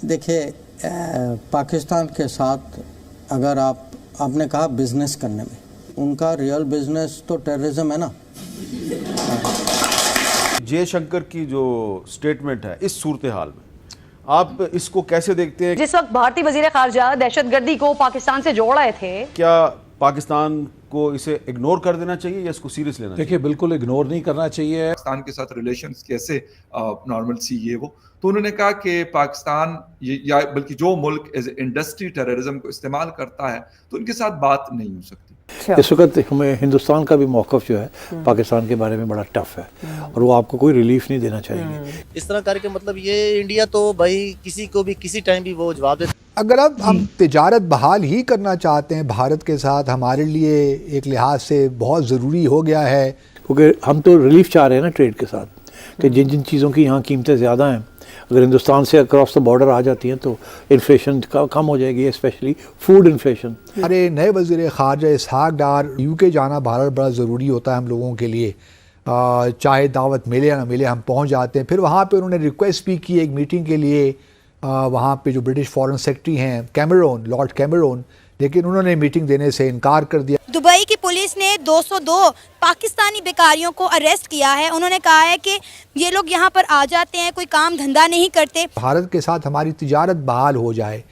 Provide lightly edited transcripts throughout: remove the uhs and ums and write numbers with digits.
देखिए, पाकिस्तान के साथ अगर आपने कहा बिजनेस करने में, उनका रियल बिजनेस तो टेररिज्म है ना। जयशंकर की जो स्टेटमेंट है इस सूरत हाल में आप इसको कैसे देखते हैं? जिस वक्त भारतीय वजीर खारजा दहशतगर्दी को पाकिस्तान से जोड़ रहे थे, क्या पाकिस्तान को इसे इग्नोर कर देना चाहिए या इसको सीरियस लेना चाहिए? देखिए, बिल्कुल इग्नोर नहीं करना चाहिए। पाकिस्तान के साथ रिलेशंस कैसे नॉर्मल सी ये वो, तो उन्होंने कहा कि पाकिस्तान या बल्कि जो मुल्क एज इंडस्ट्री टेररिज्म को इस्तेमाल करता है तो उनके साथ बात नहीं हो सकती। इस वक्त हमें हिंदुस्तान का भी मौक़िफ़ जो है पाकिस्तान के बारे में बड़ा टफ है और वो आपको कोई रिलीफ नहीं देना चाहिए। इस तरह करके मतलब ये इंडिया तो भाई किसी को भी किसी टाइम भी वो जवाब दे। अगर अब हम तिजारत बहाल ही करना चाहते हैं भारत के साथ, हमारे लिए एक लिहाज से बहुत ज़रूरी हो गया है, क्योंकि हम तो रिलीफ चाह रहे हैं ना ट्रेड के साथ, कि जिन जिन चीज़ों की यहाँ कीमतें ज़्यादा हैं अगर हिंदुस्तान से अक्रॉस द बॉर्डर आ जाती हैं तो इन्फ्लेशन कम हो जाएगी, स्पेशली फूड इन्फ्लेशन। हमारे नए वज़ीर ख़ारजा इसहाक़ डार यूके जाना भारत बड़ा ज़रूरी होता है हम लोगों के लिए, चाहे दावत मिले या ना मिले हम पहुँच जाते हैं। फिर वहाँ पर उन्होंने रिक्वेस्ट भी की एक मीटिंग के लिए, वहाँ पे जो ब्रिटिश फॉरेन सेक्रेटरी हैं कैमरून, लॉर्ड कैमरून, लेकिन उन्होंने मीटिंग देने से इनकार कर दिया। दुबई की पुलिस ने 202 पाकिस्तानी बेकारियों को अरेस्ट किया है। उन्होंने कहा है कि ये लोग यहाँ पर आ जाते हैं, कोई काम धंधा नहीं करते। भारत के साथ हमारी तिजारत बहाल हो जाए,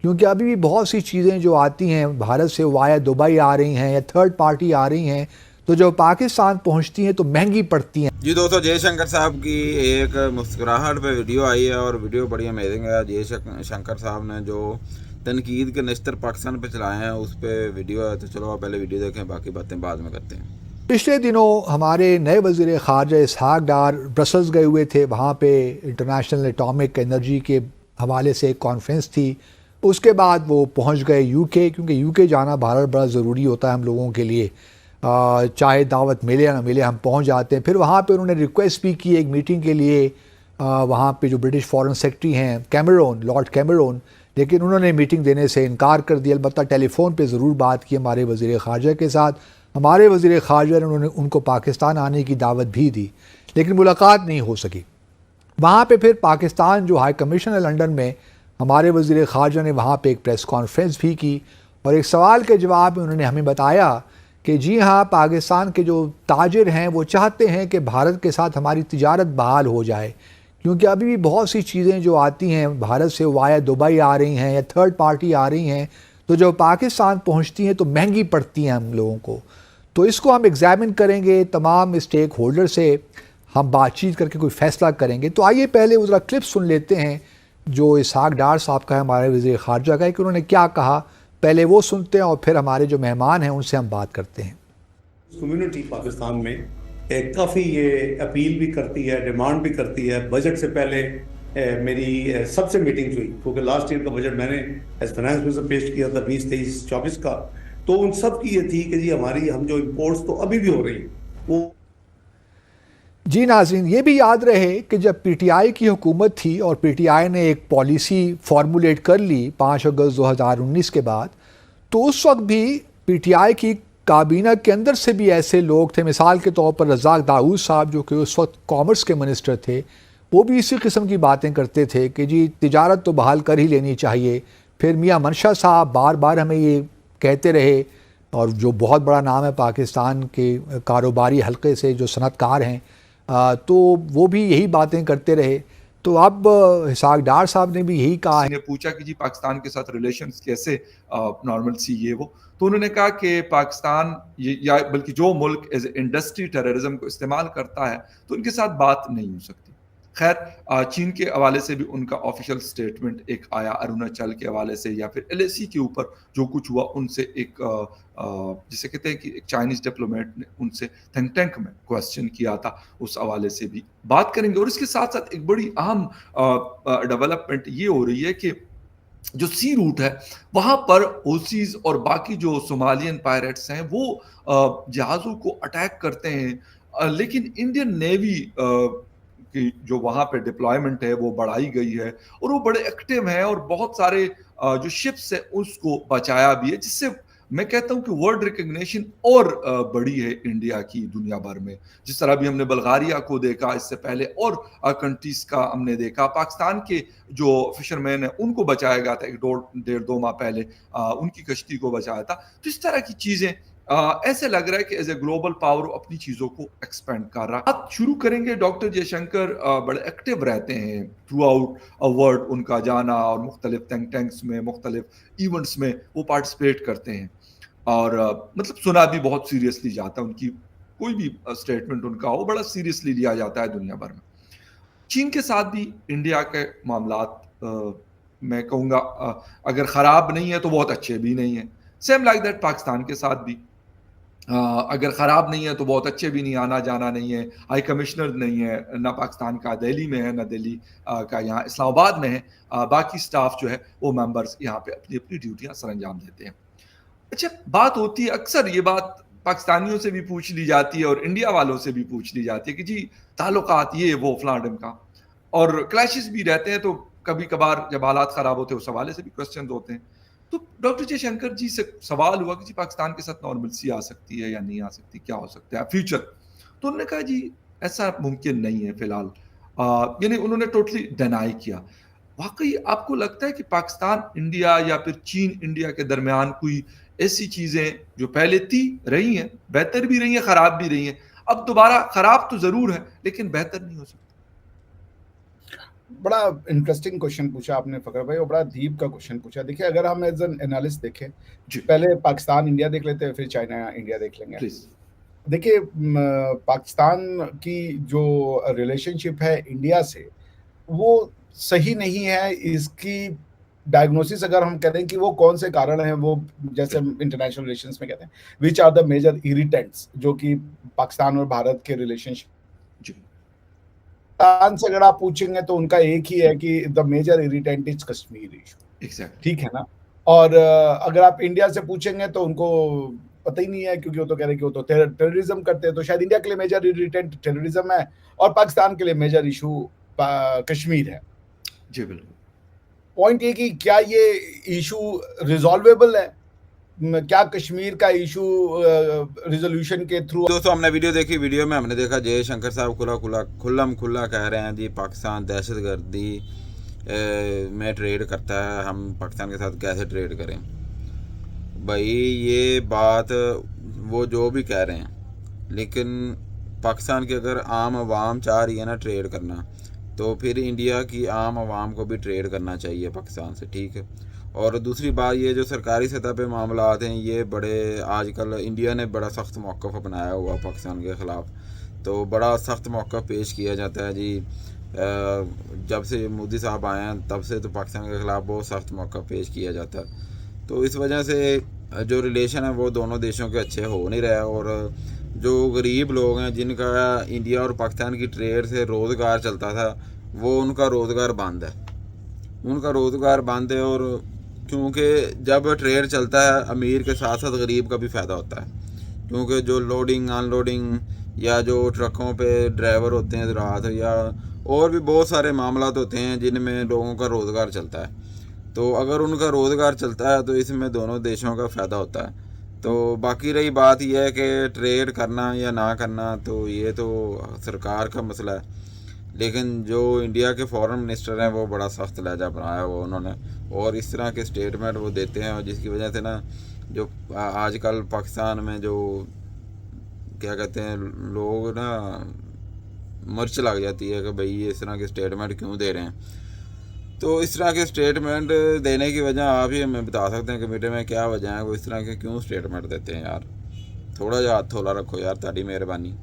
क्योंकि अभी भी बहुत सी चीज़ें जो आती हैं भारत से वाया दुबई आ रही हैं या थर्ड पार्टी आ रही हैं, तो जो पाकिस्तान पहुँचती हैं तो महंगी पड़ती हैं। जी दोस्तों, जयशंकर साहब की एक मुस्कुराहट पे वीडियो आई है और वीडियो बड़ी अमेजिंग है। जयशंकर साहब ने जो तनकीद के नश्तर पाकिस्तान पे चलाए हैं उस पर वीडियो है, तो चलो आप पहले वीडियो देखें, बाकी बातें बाद में करते हैं। पिछले दिनों हमारे नए वज़ीर ख़ारजा इसहाक़ डार ब्रसल्स गए हुए थे, वहाँ पे इंटरनेशनल एटॉमिक एनर्जी के हवाले से एक कॉन्फ्रेंस थी। उसके बाद वो पहुँच गए यूके, क्योंकि यूके जाना भारत बड़ा ज़रूरी होता है हम लोगों के लिए, चाहे दावत मिले या ना मिले हम पहुँच जाते हैं। फिर वहाँ पे उन्होंने रिक्वेस्ट भी की एक मीटिंग के लिए, वहाँ पे जो ब्रिटिश फॉरेन सेक्रेटरी हैं कैमरून, लॉर्ड कैमरून, लेकिन उन्होंने मीटिंग देने से इनकार कर दिया। अलबत्ता टेलीफोन पे ज़रूर बात की हमारे वज़ीर ख़ारजा के साथ। हमारे वज़ीर ख़ारजा ने उनको पाकिस्तान आने की दावत भी दी, लेकिन मुलाकात नहीं हो सकी। वहाँ पे फिर पाकिस्तान जो हाई कमीशन है लंदन में, हमारे वज़ीर ख़ारजा ने वहाँ पे एक प्रेस कॉन्फ्रेंस भी की और एक सवाल के जवाब में उन्होंने हमें बताया कि जी हाँ, पाकिस्तान के जो ताजिर हैं वो चाहते हैं कि भारत के साथ हमारी तिजारत बहाल हो जाए, क्योंकि अभी भी बहुत सी चीज़ें जो आती हैं भारत से वाया दुबई आ रही हैं या थर्ड पार्टी आ रही हैं, तो जो पाकिस्तान पहुंचती हैं तो महंगी पड़ती हैं हम लोगों को। तो इसको हम एग्जामिन करेंगे, तमाम स्टेक होल्डर से हम बातचीत करके कोई फ़ैसला करेंगे। तो आइए पहले वो ज़रा क्लिप सुन लेते हैं जो इसहाक़ डार साहब का है, हमारे वज़ीर ख़ारजा का है, कि उन्होंने क्या कहा। पहले वो सुनते हैं और फिर हमारे जो मेहमान हैं उनसे हम बात करते हैं। कम्युनिटी पाकिस्तान में काफ़ी ये अपील भी करती है, डिमांड भी करती है। बजट से पहले मेरी सबसे मीटिंग्स हुई, क्योंकि लास्ट ईयर का बजट मैंने एज फाइनेंस मिनिस्टर पेश किया था 20, 23, 24 का, तो उन सब की ये थी कि जी हम जो इम्पोर्ट्स तो अभी भी हो रही हैं वो। जी नाज़रीन, ये भी याद रहे कि जब पीटीआई की हुकूमत थी और पीटीआई ने एक पॉलिसी फार्मूलेट कर ली 5 अगस्त 2019 के बाद, तो उस वक्त भी पीटीआई की काबीना के अंदर से भी ऐसे लोग थे, मिसाल के तौर पर रज़ाक दाऊद साहब जो कि उस वक्त कॉमर्स के मिनिस्टर थे, वो भी इसी किस्म की बातें करते थे कि जी तिजारत तो बहाल कर ही लेनी चाहिए। फिर मियां मनशा साहब बार बार हमें ये कहते रहे, और जो बहुत बड़ा नाम है पाकिस्तान के कारोबारी हल्के से जो सनतकार हैं, तो वो भी यही बातें करते रहे। तो अब इसहाक़ डार साहब ने भी यही कहा है। पूछा कि जी पाकिस्तान के साथ रिलेशंस कैसे नॉर्मल सी ये वो, तो उन्होंने कहा कि पाकिस्तान या बल्कि जो मुल्क एज इंडस्ट्री टेररिज्म को इस्तेमाल करता है तो उनके साथ बात नहीं हो सकती। खैर, चीन के हवाले से भी उनका ऑफिशियल स्टेटमेंट एक आया, अरुणाचल के हवाले से या फिर एलएसी के ऊपर जो कुछ हुआ उनसे एक जिसे कहते हैं कि एक चाइनीज डिप्लोमेट ने उनसे थिंक टैंक में क्वेश्चन किया था, उस हवाले से भी बात करेंगे। और इसके साथ साथ एक बड़ी अहम डेवलपमेंट ये हो रही है कि जो सी रूट है वहां पर ओसीज और बाकी जो सोमालियन पायरेट्स हैं वो जहाज़ों को अटैक करते हैं, लेकिन इंडियन नेवी की जो वहां पे डिप्लॉयमेंट है वो बढ़ाई गई है और वो बड़े एक्टिव हैं और बहुत सारे जो शिप्स है उसको बचाया भी है, जिससे मैं कहता हूं कि वर्ल्ड रिकग्निशन और बड़ी है इंडिया की दुनिया भर में। जिस तरह भी हमने बल्गारिया को देखा, इससे पहले और कंट्रीज का हमने देखा, पाकिस्तान के जो फिशरमैन है उनको बचाया गया था एक डेढ़ दो माह पहले, उनकी कश्ती को बचाया था। तो इस तरह की चीजें ऐसे लग रहा है कि एज ए ग्लोबल पावर अपनी चीजों को एक्सपेंड कर रहा है। बात शुरू करेंगे, डॉक्टर जयशंकर बड़े एक्टिव रहते हैं थ्रू आउट वर्ल्ड, उनका जाना और मुख्तलिफ थिंक टैंक्स में, मुख्तलिफ इवेंट्स में वो पार्टिसिपेट करते हैं और मतलब सुना भी बहुत सीरियसली जाता है, उनकी कोई भी स्टेटमेंट उनका हो बड़ा सीरियसली लिया जाता है दुनिया भर में। चीन के साथ भी इंडिया के मामलात मैं कहूँगा अगर ख़राब नहीं है तो बहुत अच्छे भी नहीं है। सेम लाइक दैट पाकिस्तान के साथ भी अगर ख़राब नहीं है तो बहुत अच्छे भी नहीं, आना जाना नहीं है, हाई कमिश्नर नहीं है, ना पाकिस्तान का दिल्ली में है, ना दिल्ली का यहाँ इस्लामाबाद में है, बाकी स्टाफ जो है वो मेंबर्स यहाँ पे अपनी अपनी ड्यूटियाँ सर अंजाम देते हैं। अच्छा, बात होती है अक्सर, ये बात पाकिस्तानियों से भी पूछ ली जाती है और इंडिया वालों से भी पूछ ली जाती है कि जी ताल्लुकात ये वो फलां का, और क्लैशेस भी रहते हैं, तो कभी कभार जब हालात ख़राब होते हैं उस हवाले से भी क्वेश्चन होते हैं। तो डॉक्टर जयशंकर जी से सवाल हुआ कि जी पाकिस्तान के साथ नॉर्मलसी आ सकती है या नहीं आ सकती, क्या हो सकता है फ्यूचर? तो उन्होंने कहा जी ऐसा मुमकिन नहीं है फिलहाल, यानी उन्होंने टोटली डिनाई किया। वाकई आपको लगता है कि पाकिस्तान इंडिया या फिर चीन इंडिया के दरमियान कोई ऐसी चीजें जो पहले थी रही हैं, बेहतर भी रही हैं, खराब भी रही हैं, अब दोबारा खराब तो जरूर है लेकिन बेहतर नहीं हो सकती? बड़ा इंटरेस्टिंग क्वेश्चन पूछा आपने फकर भाई, और बड़ा डीप का क्वेश्चन पूछा। देखिए, अगर हम एज एन एनालिस्ट देखें, पहले पाकिस्तान इंडिया देख लेते हैं, फिर चाइना इंडिया देख लेंगे। देखिए, पाकिस्तान की जो रिलेशनशिप है इंडिया से वो सही नहीं है। इसकी डायग्नोसिस अगर हम करें कि वो कौन से कारण हैं, वो जैसे इंटरनेशनल रिलेशंस में कहते हैं which are the major irritants, जो कि पाकिस्तान और भारत के रिलेशनशिप से अगर आप पूछेंगे तो उनका एक ही है कि the major irritant is Kashmir issue. ठीक है ना? और अगर आप इंडिया से पूछेंगे तो उनको पता ही नहीं है, क्योंकि वो तो कह रहे हैं कि वो तो टेररिज्म करते हैं, तो शायद इंडिया के लिए मेजर इरिटेंट टेररिज्म है और पाकिस्तान के लिए मेजर इशू कश्मीर है। जी बिल्कुल। पॉइंट ये कि क्या ये इशू रिजॉल्वेबल है, क्या कश्मीर का इशू रिजोल्यूशन के थ्रू? दोस्तों, हमने वीडियो देखी, वीडियो में हमने देखा जयशंकर साहब खुल्ला कह रहे हैं जी पाकिस्तान दहशतगर्दी में ट्रेड करता है, हम पाकिस्तान के साथ कैसे ट्रेड करें। भाई ये बात वो जो भी कह रहे हैं, लेकिन पाकिस्तान की अगर आम आवाम चाह रही है ना ट्रेड करना, तो फिर इंडिया की आम आवाम को भी ट्रेड करना चाहिए पाकिस्तान से, ठीक है। और दूसरी बात, ये जो सरकारी सतह पे मामलात हैं, ये बड़े आजकल इंडिया ने बड़ा सख्त मौक़िफ़ अपनाया हुआ पाकिस्तान के ख़िलाफ़, तो बड़ा सख्त मौक़िफ़ पेश किया जाता है जी। जब से मोदी साहब आए हैं तब से तो पाकिस्तान के ख़िलाफ़ बहुत सख्त मौक़िफ़ पेश किया जाता है। तो इस वजह से जो रिलेशन है वो दोनों देशों के अच्छे हो नहीं रहे, और जो गरीब लोग हैं जिनका इंडिया और पाकिस्तान की ट्रेड से रोज़गार चलता था, वो उनका रोज़गार बंद है। और क्योंकि जब ट्रेड चलता है अमीर के साथ साथ गरीब का भी फ़ायदा होता है, क्योंकि जो लोडिंग अनलोडिंग या जो ट्रकों पे ड्राइवर होते हैं रात, या और भी बहुत सारे मामलात होते हैं जिनमें लोगों का रोज़गार चलता है। तो अगर उनका रोज़गार चलता है तो इसमें दोनों देशों का फ़ायदा होता है। तो बाकी रही बात यह है कि ट्रेड करना या ना करना, तो ये तो सरकार का मसला है, लेकिन जो इंडिया के फॉरेन मिनिस्टर हैं वो बड़ा सख्त लहजा बनाया हुआ उन्होंने, और इस तरह के स्टेटमेंट वो देते हैं, जिसकी वजह से ना जो आजकल पाकिस्तान में जो क्या कहते हैं लोग ना मिर्च लग जाती है कि भाई ये इस तरह के स्टेटमेंट क्यों दे रहे हैं। तो इस तरह के स्टेटमेंट देने की वजह आप ही हमें बता सकते हैं कमेटी में क्या वजह है, वो इस तरह के क्यों स्टेटमेंट देते हैं यार। थोड़ा जा हाथ थोला रखो यार, ताड़ी मेहरबानी।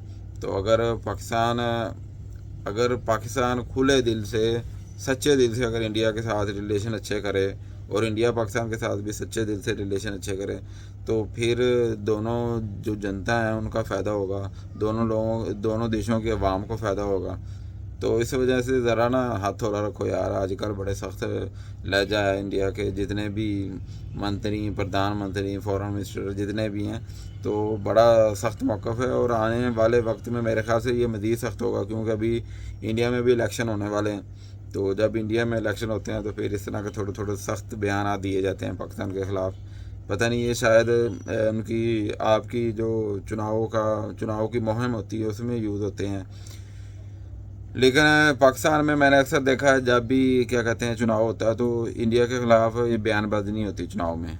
तो अगर पाकिस्तान खुले दिल से सच्चे दिल से अगर इंडिया के साथ रिलेशन अच्छे करे और इंडिया पाकिस्तान के साथ भी सच्चे दिल से रिलेशन अच्छे करे, तो फिर दोनों जो जनता है उनका फ़ायदा होगा, दोनों देशों के अवाम को फ़ायदा होगा। तो इस वजह से ज़रा ना हाथ थोड़ा रखो यार। आजकल बड़े सख्त लहजा है इंडिया के जितने भी मंत्री, प्रधानमंत्री, फॉरेन मिनिस्टर जितने भी हैं, तो बड़ा सख्त मौक़िफ़ है। और आने वाले वक्त में मेरे ख़्याल से ये मज़ीद सख्त होगा, क्योंकि अभी इंडिया में भी इलेक्शन होने वाले हैं। तो जब इंडिया में इलेक्शन होते हैं तो फिर इस तरह के थोड़े सख्त बयान दिए जाते हैं पाकिस्तान के ख़िलाफ़ पता नहीं ये शायद उनकी आपकी जो चुनाव की मुहिम होती है उसमें यूज़ होते हैं। लेकिन पाकिस्तान में मैंने अक्सर देखा है जब भी क्या कहते हैं चुनाव होता है तो इंडिया के ख़िलाफ़ ये बयानबाजी नहीं होती चुनाव में।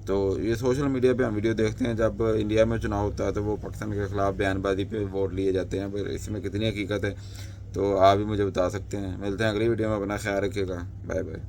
तो ये सोशल मीडिया पे हम वीडियो देखते हैं जब इंडिया में चुनाव होता है तो वो पाकिस्तान के ख़िलाफ़ बयानबाजी पे वोट लिए जाते हैं, पर इसमें कितनी हकीकत है तो आप भी मुझे बता सकते हैं। मिलते हैं अगली वीडियो में, अपना ख्याल रखिएगा, बाय बाय।